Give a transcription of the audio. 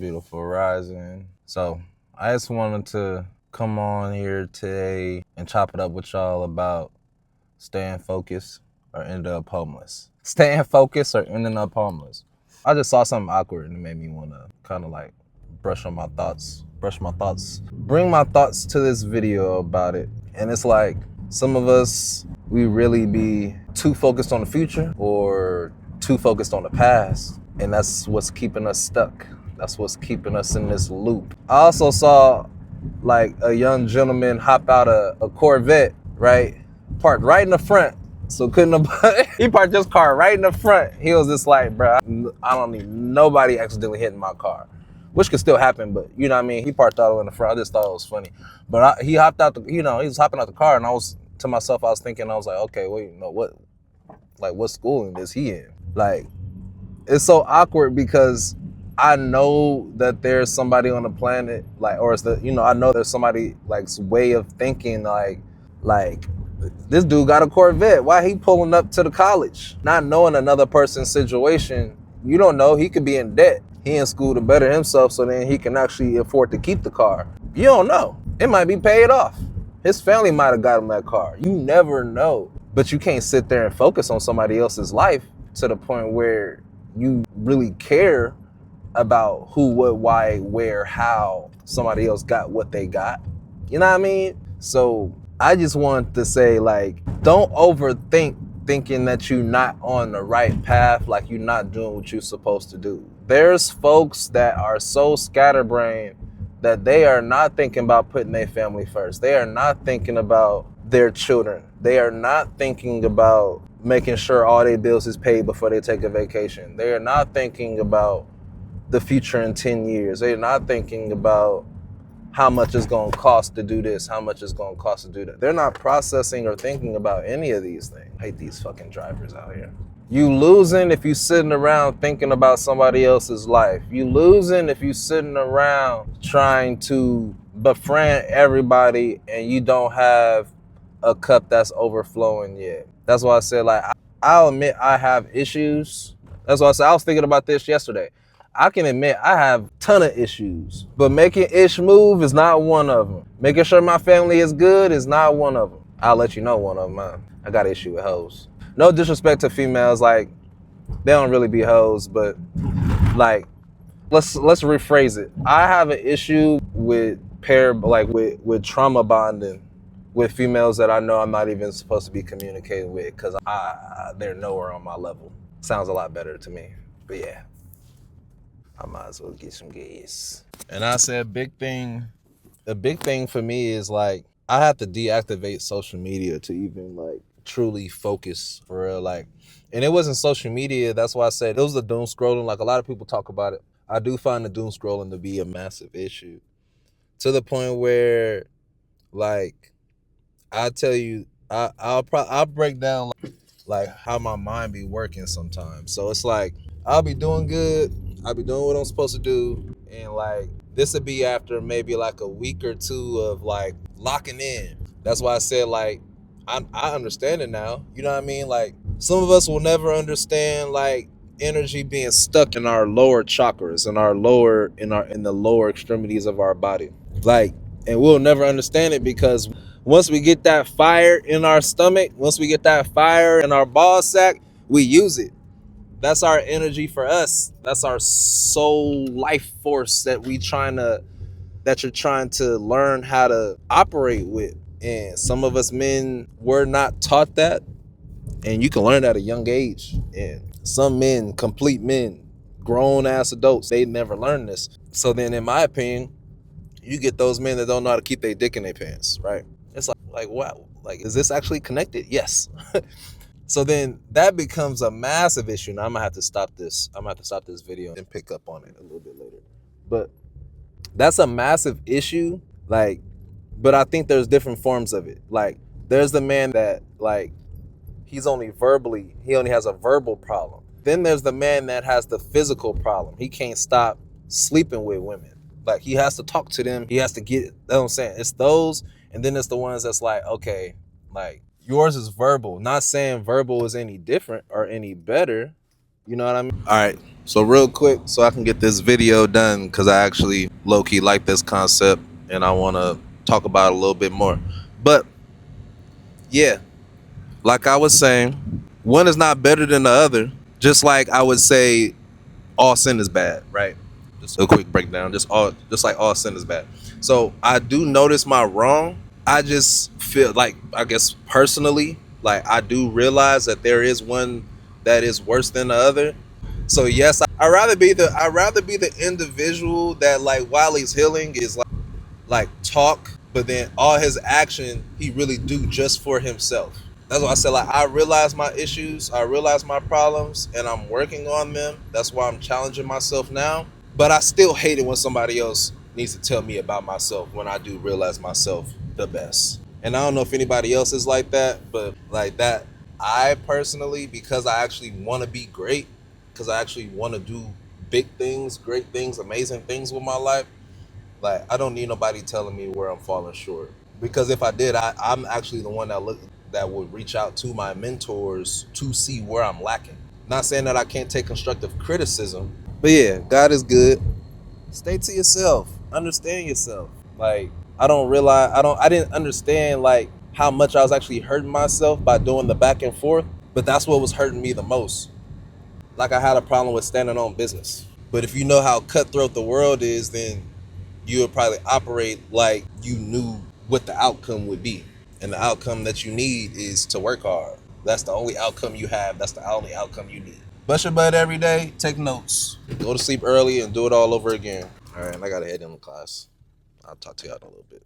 Beautiful rising. So I just wanted to come on here today and chop it up with y'all about staying focused or ending up homeless. Staying focused or ending up homeless. I just saw something awkward and it made me want to kind of like brush my thoughts, bring my thoughts to this video about it. And it's like some of us, we really be too focused on the future or too focused on the past. And that's what's keeping us stuck. That's what's keeping us in this loop. I also saw like a young gentleman hop out a Corvette, right? Parked right in the front. So couldn't have, he parked his car right in the front. He was just like, bro, I don't need nobody accidentally hitting my car. Which could still happen, but you know what I mean? He parked all the way in the front. I just thought it was funny. But he hopped out he was hopping out the car and I was, to myself, I was thinking, I was like, okay, wait, no, what schooling is he in? Like, it's so awkward because I know that there's somebody on the planet, like, or it's I know there's somebody like's way of thinking, like this dude got a Corvette. Why he pulling up to the college? Not knowing another person's situation, you don't know. He could be in debt. He in school to better himself so then he can actually afford to keep the car. You don't know. It might be paid off. His family might have got him that car. You never know. But you can't sit there and focus on somebody else's life to the point where you really care about who, what, why, where, how somebody else got what they got. You know what I mean? So I just want to say, like, don't overthink thinking that you're not on the right path, like you're not doing what you're supposed to do. There's folks that are so scatterbrained that they are not thinking about putting their family first. They are not thinking about their children. They are not thinking about making sure all their bills is paid before they take a vacation. They are not thinking about the future in 10 years. They're not thinking about how much it's going to cost to do this, how much it's going to cost to do that. They're not processing or thinking about any of these things. I hate these fucking drivers out here. You losing if you sitting around thinking about somebody else's life. You losing if you sitting around trying to befriend everybody and you don't have a cup that's overflowing yet. That's why I said, like, I'll admit I have issues. That's why I said, I was thinking about this yesterday. I can admit I have a ton of issues, but making ish move is not one of them. Making sure my family is good is not one of them. I'll let you know one of them, man. I got an issue with hoes. No disrespect to females, like, they don't really be hoes, but like, let's rephrase it. I have an issue with with trauma bonding with females that I know I'm not even supposed to be communicating with because they're nowhere on my level. Sounds a lot better to me, but yeah. I might as well get some gas. And I said a big thing for me is like I have to deactivate social media to even like truly focus for real. Like, and it wasn't social media. That's why I said it was the doom scrolling. Like a lot of people talk about it. I do find the doom scrolling to be a massive issue to the point where like I tell you, I'll break down like how my mind be working sometimes. So it's like I'll be doing good, I'll be doing what I'm supposed to do, and like this would be after maybe like a week or two of like locking in. That's why I said like I understand it now. You know what I mean? Like some of us will never understand like energy being stuck in our lower chakras, in the lower extremities of our body. Like, and we'll never understand it because once we get that fire in our stomach, once we get that fire in our ball sack, we use it. That's our energy for us. That's our soul life force that you're trying to learn how to operate with. And some of us men were not taught that. And you can learn at a young age. And some men, complete men, grown ass adults, they never learn this. So then in my opinion, you get those men that don't know how to keep their dick in their pants, right? It's like wow, like is this actually connected? Yes. So then that becomes a massive issue. Now I'm gonna have to stop this. I'm gonna have to stop this video and pick up on it a little bit later. But that's a massive issue. Like, but I think there's different forms of it. Like, there's the man that like he only has a verbal problem. Then there's the man that has the physical problem. He can't stop sleeping with women. Like he has to talk to them. He has to get, that's what I'm saying. It's those, and then it's the ones that's like, okay, like yours is verbal. Not saying verbal is any different or any better, You know what I mean? All right. So real quick, so I can get this video done, because I actually low-key like this concept and I want to talk about it a little bit more. But yeah, like I was saying, one is not better than the other. Just like I would say all sin is bad, right? Just a quick breakdown. Just like all sin is bad. So I do notice my wrong. I just feel like, I guess personally, like I do realize that there is one that is worse than the other. So yes, I'd rather be the individual that, like, while he's healing is like talk, but then all his action he really do just for himself. That's why I said, like, I realize my issues, I realize my problems, and I'm working on them. That's why I'm challenging myself now. But I still hate it when somebody else needs to tell me about myself when I do realize myself the best. And I don't know if anybody else is like that, but like that, I personally, because I actually want to be great, because I actually want to do big things, great things, amazing things with my life, like I don't need nobody telling me where I'm falling short. Because if I did, I'm actually the one that would reach out to my mentors to see where I'm lacking. Not saying that I can't take constructive criticism, but yeah, God is good. Stay to yourself. Understand yourself. Like I didn't understand like how much I was actually hurting myself by doing the back and forth, but that's what was hurting me the most. Like I had a problem with standing on business. But if you know how cutthroat the world is, then you would probably operate like you knew what the outcome would be. And the outcome that you need is to work hard. That's the only outcome you have. That's the only outcome you need. Bust your butt every day, take notes, go to sleep early, and do it all over again. All right, and I got to head in the class. I'll talk to y'all in a little bit.